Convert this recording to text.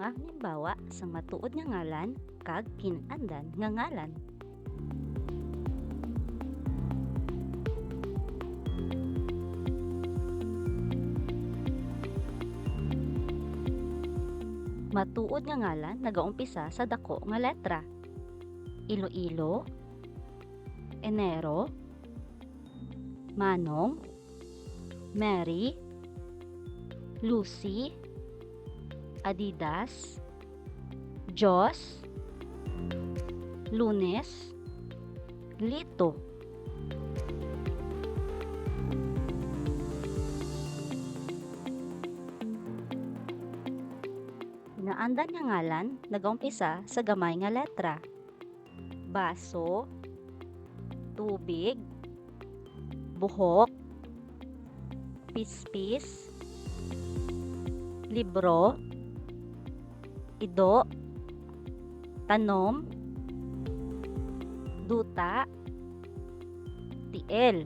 mga halimbawa sa matuod nga ngalan kag kin-andan nga ngalan. Matuod nga ngalan nagaumpisa sa dako nga letra. Iloilo, Enero, Manong, Mary, Lucy, Adidas, Diyos, Lunes, Lito. Inaandan nga ngalan nagaumpisa sa gamay nga letra. Baso, tubig, buhok, pispis, libro, ido, tanom, duta, tiel.